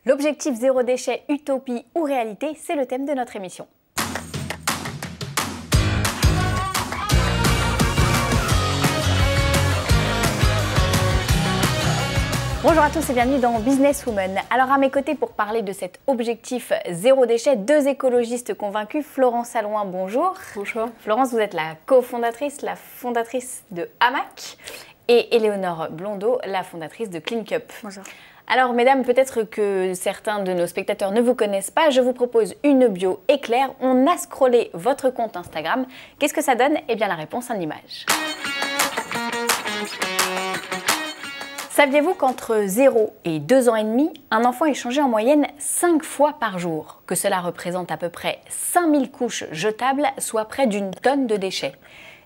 L'objectif zéro déchet, utopie ou réalité, c'est le thème de notre émission. Bonjour à tous et bienvenue dans Businesswoman. Alors à mes côtés pour parler de cet objectif zéro déchet, deux écologistes convaincus. Florence Salouin, bonjour. Bonjour. Florence, vous êtes la cofondatrice, la fondatrice de Hamac. Et Éléonore Blondeau, la fondatrice de CleanCup. Bonjour. Alors mesdames, peut-être que certains de nos spectateurs ne vous connaissent pas, je vous propose une bio éclair. On a scrollé votre compte Instagram. Qu'est-ce que ça donne? Eh bien la réponse en image. Saviez-vous qu'entre 0 et 2 ans et demi, un enfant est changé en moyenne 5 fois par jour, que cela représente à peu près 5000 couches jetables, soit près d'une tonne de déchets?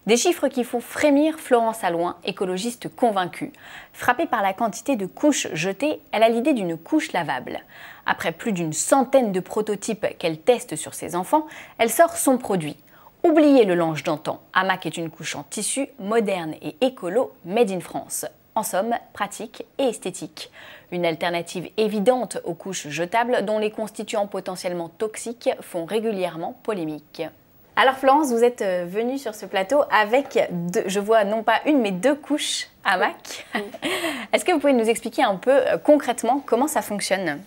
Des chiffres qui font frémir Florence Salouin, écologiste convaincue. Frappée par la quantité de couches jetées, elle a l'idée d'une couche lavable. Après plus d'une centaine de prototypes qu'elle teste sur ses enfants, elle sort son produit. Oubliez le linge d'antan, Hamac est une couche en tissu moderne et écolo, made in France. En somme, pratique et esthétique. Une alternative évidente aux couches jetables dont les constituants potentiellement toxiques font régulièrement polémique. Alors Florence, vous êtes venue sur ce plateau avec, je vois non pas une mais deux couches Hamac. Est-ce que vous pouvez nous expliquer un peu concrètement comment ça fonctionne?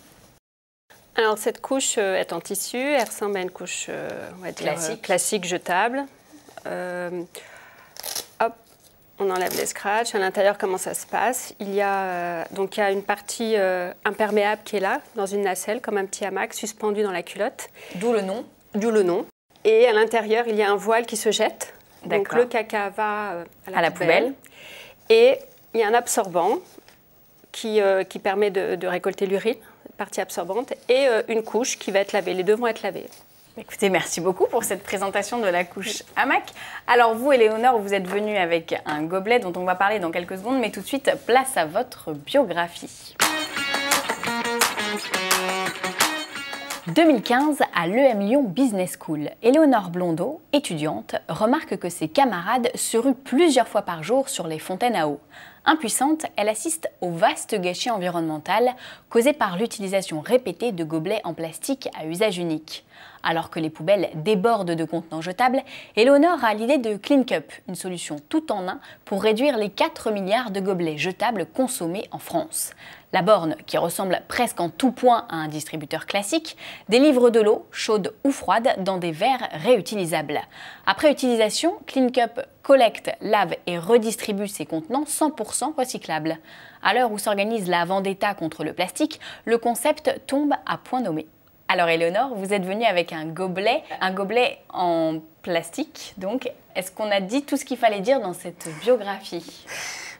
Alors cette couche est en tissu, elle ressemble à une couche on va dire, classique jetable. Hop. On enlève les scratchs. À l'intérieur, comment ça se passe? Il y a une partie imperméable qui est là, dans une nacelle, comme un petit hamac suspendu dans la culotte. D'où le nom. D'où le nom. Et à l'intérieur, il y a un voile qui se jette. Donc le caca va à la poubelle. Et il y a un absorbant qui permet de récolter l'urine, partie absorbante, et une couche qui va être lavée. Les deux vont être lavés. Écoutez, merci beaucoup pour cette présentation de la couche Hamac. Alors vous, Éléonore, vous êtes venue avec un gobelet dont on va parler dans quelques secondes, mais tout de suite, place à votre biographie. 2015, à l'EM Lyon Business School, Éléonore Blondeau, étudiante, remarque que ses camarades se ruent plusieurs fois par jour sur les fontaines à eau. Impuissante, elle assiste au vaste gâchis environnemental causé par l'utilisation répétée de gobelets en plastique à usage unique. Alors que les poubelles débordent de contenants jetables, Éléonore a l'idée de CleanCup, une solution tout en un pour réduire les 4 milliards de gobelets jetables consommés en France. La borne, qui ressemble presque en tout point à un distributeur classique, délivre de l'eau, chaude ou froide, dans des verres réutilisables. Après utilisation, CleanCup collecte, lave et redistribue ces contenants 100% recyclables. À l'heure où s'organise la vendetta contre le plastique, le concept tombe à point nommé. Alors Éléonore, vous êtes venue avec un gobelet en plastique, donc est-ce qu'on a dit tout ce qu'il fallait dire dans cette biographie?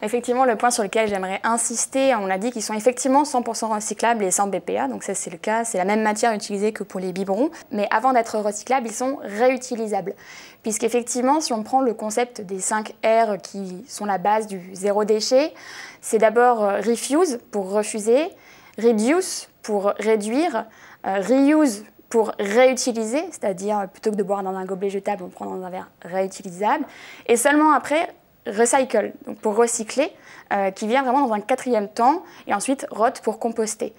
Effectivement, le point sur lequel j'aimerais insister, on a dit qu'ils sont effectivement 100% recyclables et sans BPA, donc ça c'est le cas, c'est la même matière utilisée que pour les biberons, mais avant d'être recyclables, ils sont réutilisables. Puisqu'effectivement, si on prend le concept des 5 R qui sont la base du zéro déchet, c'est d'abord refuse pour refuser, reduce pour réduire, reuse pour réutiliser, c'est-à-dire plutôt que de boire dans un gobelet jetable, on prend dans un verre réutilisable, et seulement après, recycle, donc pour recycler, qui vient vraiment dans un 4e temps, et ensuite rot pour composter.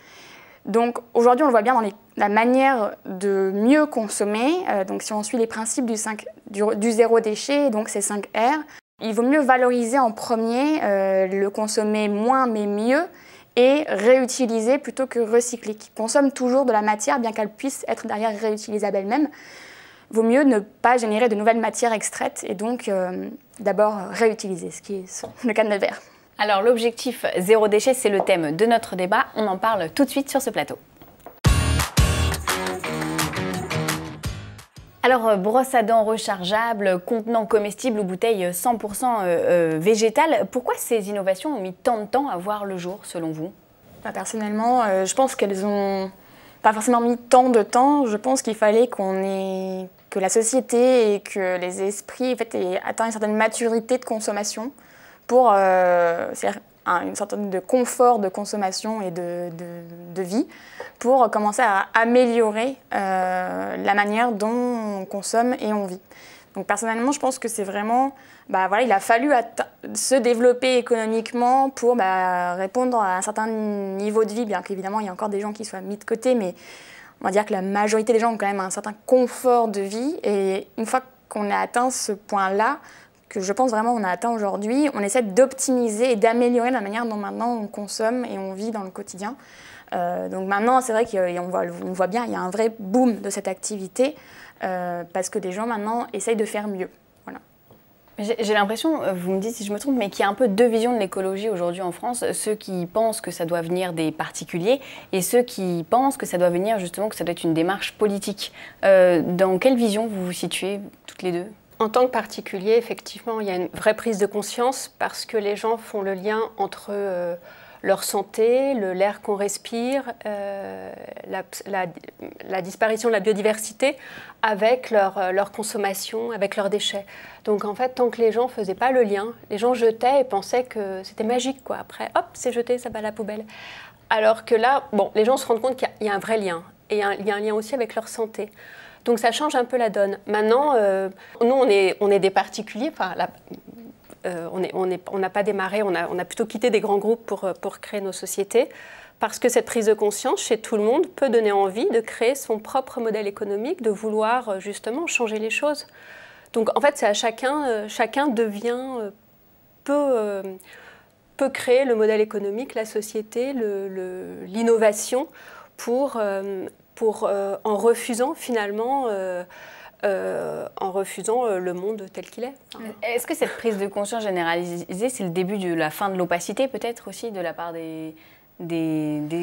Donc aujourd'hui, on le voit bien dans la manière de mieux consommer, donc si on suit les principes du zéro déchet, donc ces 5 R, il vaut mieux valoriser en premier, le consommer moins mais mieux, et réutiliser plutôt que recycler, qui consomme toujours de la matière, bien qu'elle puisse être derrière réutilisable elle-même. Vaut mieux ne pas générer de nouvelles matières extraites et donc d'abord réutiliser, ce qui est le cas de notre verre. Alors l'objectif zéro déchet, c'est le thème de notre débat. On en parle tout de suite sur ce plateau. Alors, brosse à dents rechargeable, contenant comestible ou bouteille 100% végétale, pourquoi ces innovations ont mis tant de temps à voir le jour, selon vous? Personnellement, je pense qu'elles ont pas forcément mis tant de temps. Je pense qu'il fallait que la société et que les esprits aient atteint une certaine maturité de consommation pour une sorte de confort de consommation et de vie pour commencer à améliorer la manière dont on consomme et on vit. Donc personnellement, je pense que c'est vraiment, voilà, il a fallu se développer économiquement pour répondre à un certain niveau de vie, bien qu'évidemment il y a encore des gens qui soient mis de côté, mais on va dire que la majorité des gens ont quand même un certain confort de vie. Et une fois qu'on a atteint ce point-là, que je pense vraiment on a atteint aujourd'hui, on essaie d'optimiser et d'améliorer la manière dont maintenant on consomme et on vit dans le quotidien. Donc maintenant, c'est vrai qu'on voit bien, il y a un vrai boom de cette activité parce que des gens maintenant essayent de faire mieux. Voilà. J'ai l'impression, vous me dites si je me trompe, mais qu'il y a un peu deux visions de l'écologie aujourd'hui en France. Ceux qui pensent que ça doit venir des particuliers et ceux qui pensent que ça doit venir justement, que ça doit être une démarche politique. Dans quelle vision vous vous situez toutes les deux ? En tant que particulier, effectivement, il y a une vraie prise de conscience parce que les gens font le lien entre leur santé, l'air qu'on respire, la disparition de la biodiversité avec leur consommation, avec leurs déchets. Donc en fait, tant que les gens ne faisaient pas le lien, les gens jetaient et pensaient que c'était magique, quoi. Après, hop, c'est jeté, ça va à la poubelle. Alors que là, les gens se rendent compte qu'il y a un vrai lien. Et il y a un lien aussi avec leur santé. Donc ça change un peu la donne. Maintenant, nous, on est des particuliers. Enfin, on n'a pas démarré, on a plutôt quitté des grands groupes pour créer nos sociétés, parce que cette prise de conscience chez tout le monde peut donner envie de créer son propre modèle économique, de vouloir justement changer les choses. Donc en fait, c'est à chacun peut créer le modèle économique, la société, l'innovation en refusant finalement le monde tel qu'il est. Est-ce que cette prise de conscience généralisée, c'est le début de la fin de l'opacité peut-être aussi de la part des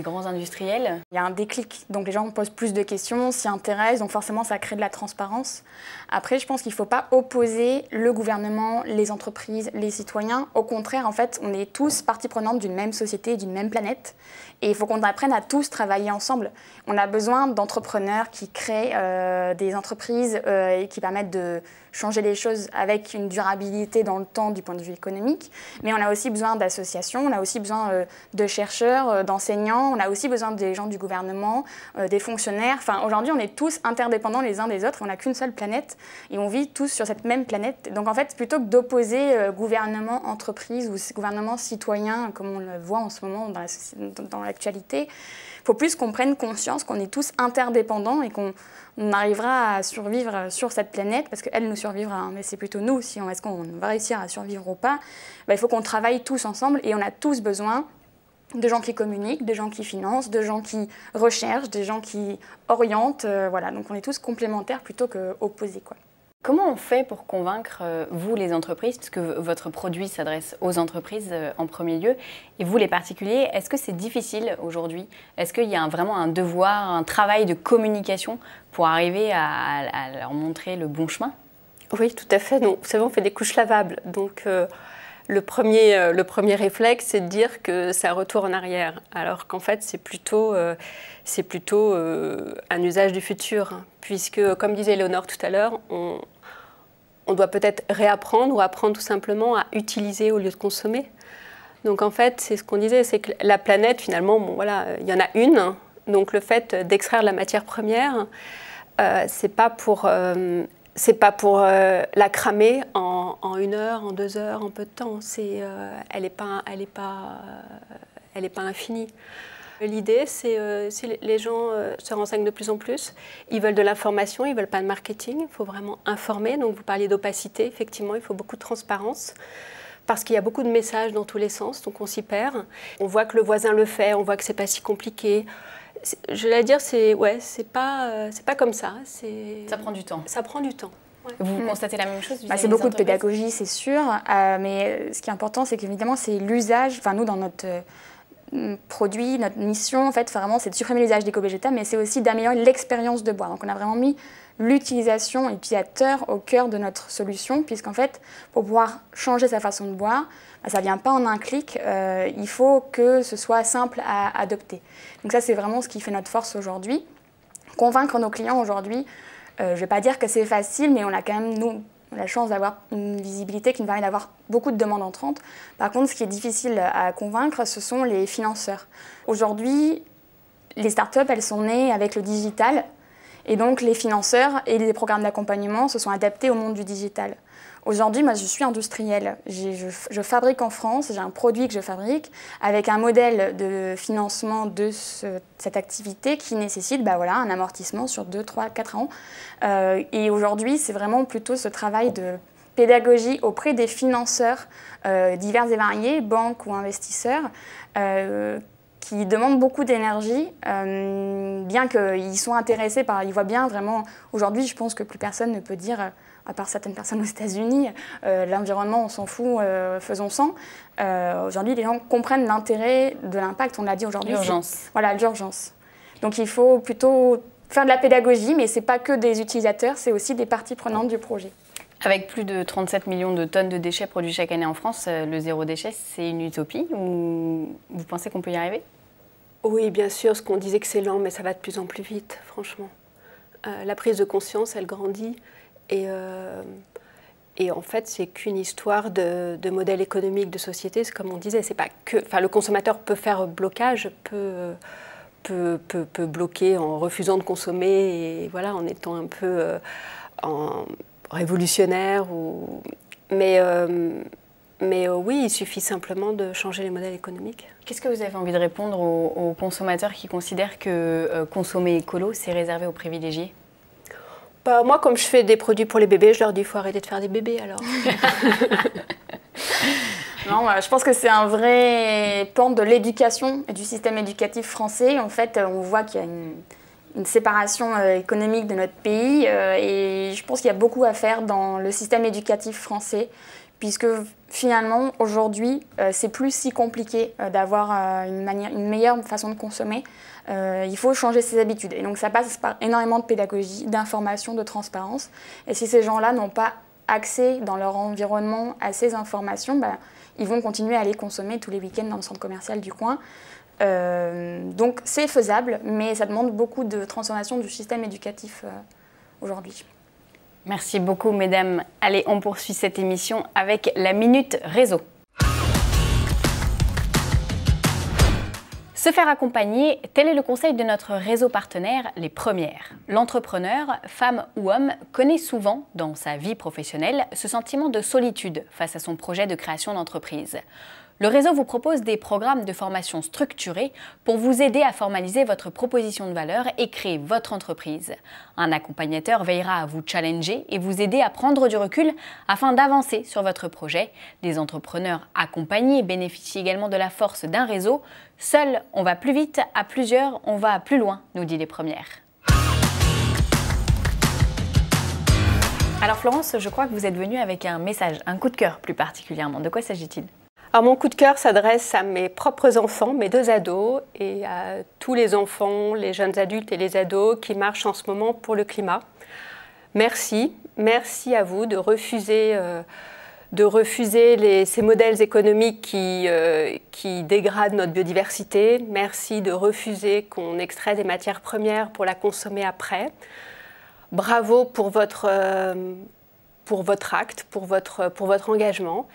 grands industriels? Il y a un déclic, donc les gens posent plus de questions, s'y intéressent, donc forcément ça crée de la transparence. Après, je pense qu'il ne faut pas opposer le gouvernement, les entreprises, les citoyens. Au contraire, en fait, on est tous partie prenante d'une même société, d'une même planète. Et il faut qu'on apprenne à tous travailler ensemble. On a besoin d'entrepreneurs qui créent des entreprises et qui permettent de changer les choses avec une durabilité dans le temps du point de vue économique. Mais on a aussi besoin d'associations, on a aussi besoin de chercheurs, d'enseignants, on a aussi besoin des gens du gouvernement, des fonctionnaires. Enfin, aujourd'hui, on est tous interdépendants les uns des autres, on n'a qu'une seule planète et on vit tous sur cette même planète. Donc en fait, plutôt que d'opposer gouvernement, entreprise ou gouvernement citoyen, comme on le voit en ce moment dans l'actualité, il faut plus qu'on prenne conscience qu'on est tous interdépendants et qu'on arrivera à survivre sur cette planète, parce qu'elle nous survivra, hein, mais c'est plutôt nous, est-ce qu'on va réussir à survivre ou pas. Il faut qu'on travaille tous ensemble et on a tous besoin de gens qui communiquent, de gens qui financent, de gens qui recherchent, de gens qui orientent. Voilà. Donc on est tous complémentaires plutôt qu'opposés, quoi. Comment on fait pour convaincre, vous, les entreprises, puisque votre produit s'adresse aux entreprises en premier lieu, et vous, les particuliers, est-ce que c'est difficile aujourd'hui? Est-ce qu'il y a vraiment un devoir, un travail de communication pour arriver à leur montrer le bon chemin? Oui, tout à fait. Donc, vous savez, on fait des couches lavables. Donc, le premier réflexe, c'est de dire que c'est un retour en arrière, alors qu'en fait, c'est plutôt un usage du futur, hein, puisque, comme disait Léonore tout à l'heure, on doit peut-être réapprendre ou apprendre tout simplement à utiliser au lieu de consommer. Donc en fait, c'est ce qu'on disait, c'est que la planète, finalement, il y en a une, hein, donc le fait d'extraire de la matière première, c'est pas pour la cramer en 1 heure, en 2 heures, en peu de temps. Elle n'est pas infinie. L'idée, c'est les gens se renseignent de plus en plus. Ils veulent de l'information, ils ne veulent pas de marketing. Il faut vraiment informer. Donc, vous parliez d'opacité. Effectivement, il faut beaucoup de transparence parce qu'il y a beaucoup de messages dans tous les sens. Donc, on s'y perd. On voit que le voisin le fait. On voit que ce n'est pas si compliqué. Je vais dire, c'est pas comme ça. Ça prend du temps. Ça prend du temps. Ouais. Vous constatez la même chose? C'est beaucoup de pédagogie, c'est sûr. Mais ce qui est important, c'est qu'évidemment, c'est l'usage. Enfin, nous, dans notre produit, notre mission, en fait, vraiment, c'est de supprimer l'usage d'éco-végétal, mais c'est aussi d'améliorer l'expérience de boire. Donc, on a vraiment mis l'utilisation et l'utilisateur au cœur de notre solution, puisqu'en fait, pour pouvoir changer sa façon de boire, ça ne vient pas en un clic, il faut que ce soit simple à adopter. Donc ça, c'est vraiment ce qui fait notre force aujourd'hui. Convaincre nos clients aujourd'hui, je ne vais pas dire que c'est facile, mais on a quand même, nous, la chance d'avoir une visibilité qui nous permet d'avoir beaucoup de demandes entrantes. Par contre, ce qui est difficile à convaincre, ce sont les financeurs. Aujourd'hui, les startups, elles sont nées avec le digital. Et donc les financeurs et les programmes d'accompagnement se sont adaptés au monde du digital. Aujourd'hui, moi, je suis industrielle. Je fabrique en France, j'ai un produit que je fabrique avec un modèle de financement de cette activité qui nécessite un amortissement sur 2, 3, 4 ans. Et aujourd'hui, c'est vraiment plutôt ce travail de pédagogie auprès des financeurs divers et variés, banques ou investisseurs, qui demandent beaucoup d'énergie, bien qu'ils soient intéressés ils voient bien vraiment, aujourd'hui je pense que plus personne ne peut dire, à part certaines personnes aux États-Unis, l'environnement on s'en fout, faisons sans. Aujourd'hui les gens comprennent l'intérêt de l'impact, on l'a dit aujourd'hui. L'urgence. Voilà, l'urgence. Donc il faut plutôt faire de la pédagogie, mais ce n'est pas que des utilisateurs, c'est aussi des parties prenantes du projet. Avec plus de 37 millions de tonnes de déchets produits chaque année en France, le zéro déchet, c'est une utopie ou vous pensez qu'on peut y arriver? Oui, bien sûr, ce qu'on disait que c'est lent, mais ça va de plus en plus vite, franchement. La prise de conscience, elle grandit et en fait, c'est qu'une histoire de modèle économique, de société. C'est comme on disait, c'est pas que... Enfin, le consommateur peut faire blocage, peut bloquer en refusant de consommer et voilà, en étant un peu révolutionnaire. Mais oui, il suffit simplement de changer les modèles économiques. Qu'est-ce que vous avez envie de répondre aux consommateurs qui considèrent que consommer écolo, c'est réservé aux privilégiés? Moi, comme je fais des produits pour les bébés, je leur dis qu'il faut arrêter de faire des bébés alors. Non, je pense que c'est un vrai pan de l'éducation et du système éducatif français. En fait, on voit qu'il y a une séparation économique de notre pays et je pense qu'il y a beaucoup à faire dans le système éducatif français, puisque finalement, aujourd'hui, c'est plus si compliqué d'avoir une meilleure façon de consommer. Il faut changer ses habitudes. Et donc, ça passe par énormément de pédagogie, d'information, de transparence. Et si ces gens-là n'ont pas accès dans leur environnement à ces informations, ils vont continuer à aller consommer tous les week-ends dans le centre commercial du coin. Donc, c'est faisable, mais ça demande beaucoup de transformation du système éducatif aujourd'hui. Merci beaucoup, mesdames. Allez, on poursuit cette émission avec la Minute Réseau. Se faire accompagner, tel est le conseil de notre réseau partenaire, Les Premières. L'entrepreneur, femme ou homme, connaît souvent, dans sa vie professionnelle, ce sentiment de solitude face à son projet de création d'entreprise. Le réseau vous propose des programmes de formation structurés pour vous aider à formaliser votre proposition de valeur et créer votre entreprise. Un accompagnateur veillera à vous challenger et vous aider à prendre du recul afin d'avancer sur votre projet. Les entrepreneurs accompagnés bénéficient également de la force d'un réseau. Seul, on va plus vite, à plusieurs, on va plus loin, nous dit Les Premières. Alors Florence, je crois que vous êtes venue avec un message, un coup de cœur plus particulièrement. De quoi s'agit-il ? Alors mon coup de cœur s'adresse à mes propres enfants, mes 2 ados, et à tous les enfants, les jeunes adultes et les ados qui marchent en ce moment pour le climat. Merci à vous de refuser ces modèles économiques qui dégradent notre biodiversité. Merci de refuser qu'on extrait des matières premières pour la consommer après. Bravo pour votre acte, pour votre engagement.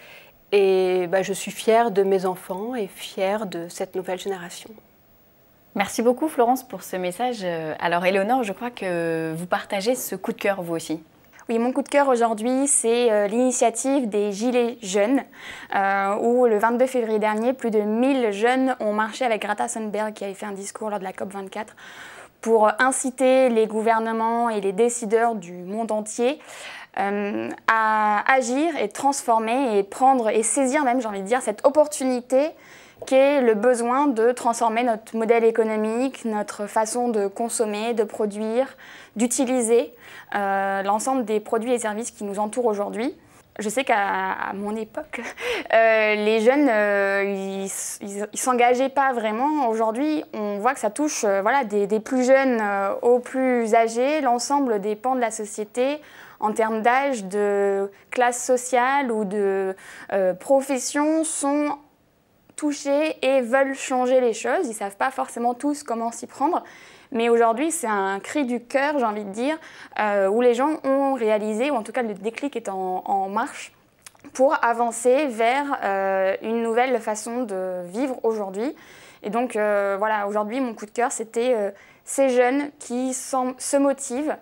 Et je suis fière de mes enfants et fière de cette nouvelle génération. Merci beaucoup Florence pour ce message. Alors Éléonore, je crois que vous partagez ce coup de cœur vous aussi. Oui, mon coup de cœur aujourd'hui, c'est l'initiative des Gilets jaunes, où le 22 février dernier, plus de 1000 jeunes ont marché avec Greta Thunberg qui avait fait un discours lors de la COP24 pour inciter les gouvernements et les décideurs du monde entier à agir et transformer et prendre et saisir même, j'ai envie de dire, cette opportunité qu'est le besoin de transformer notre modèle économique, notre façon de consommer, de produire, d'utiliser l'ensemble des produits et services qui nous entourent aujourd'hui. Je sais qu'à mon époque, les jeunes, ils s'engageaient pas vraiment. Aujourd'hui, on voit que ça touche des plus jeunes aux plus âgés, l'ensemble des pans de la société, en termes d'âge, de classe sociale ou de profession, sont touchés et veulent changer les choses. Ils ne savent pas forcément tous comment s'y prendre. Mais aujourd'hui, c'est un cri du cœur, j'ai envie de dire, où les gens ont réalisé, ou en tout cas le déclic est en marche, pour avancer vers une nouvelle façon de vivre aujourd'hui. Et donc voilà, aujourd'hui, mon coup de cœur, c'était ces jeunes qui se motivent,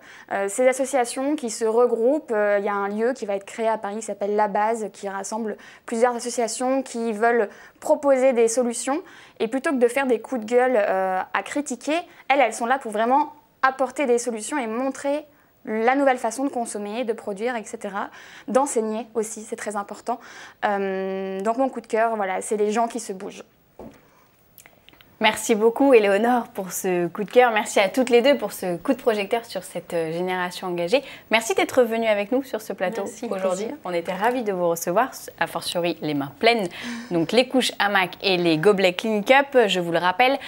ces associations qui se regroupent. Il y a un lieu qui va être créé à Paris qui s'appelle La Base, qui rassemble plusieurs associations qui veulent proposer des solutions. Et plutôt que de faire des coups de gueule à critiquer, elles sont là pour vraiment apporter des solutions et montrer la nouvelle façon de consommer, de produire, etc. D'enseigner aussi, c'est très important. Donc mon coup de cœur, voilà, c'est les gens qui se bougent. Merci beaucoup Éléonore pour ce coup de cœur. Merci à toutes les deux pour ce coup de projecteur sur cette génération engagée. Merci d'être venue avec nous sur ce plateau aujourd'hui. On était ravis de vous recevoir, a fortiori les mains pleines. Donc les couches hamac et les gobelets Clean Cup, je vous le rappelle.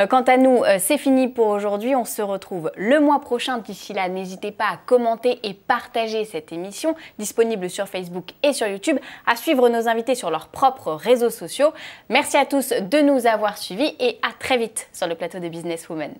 Quant à nous, c'est fini pour aujourd'hui. On se retrouve le mois prochain. D'ici là, n'hésitez pas à commenter et partager cette émission disponible sur Facebook et sur YouTube, à suivre nos invités sur leurs propres réseaux sociaux. Merci à tous de nous avoir suivis et à très vite sur le plateau de Business Women.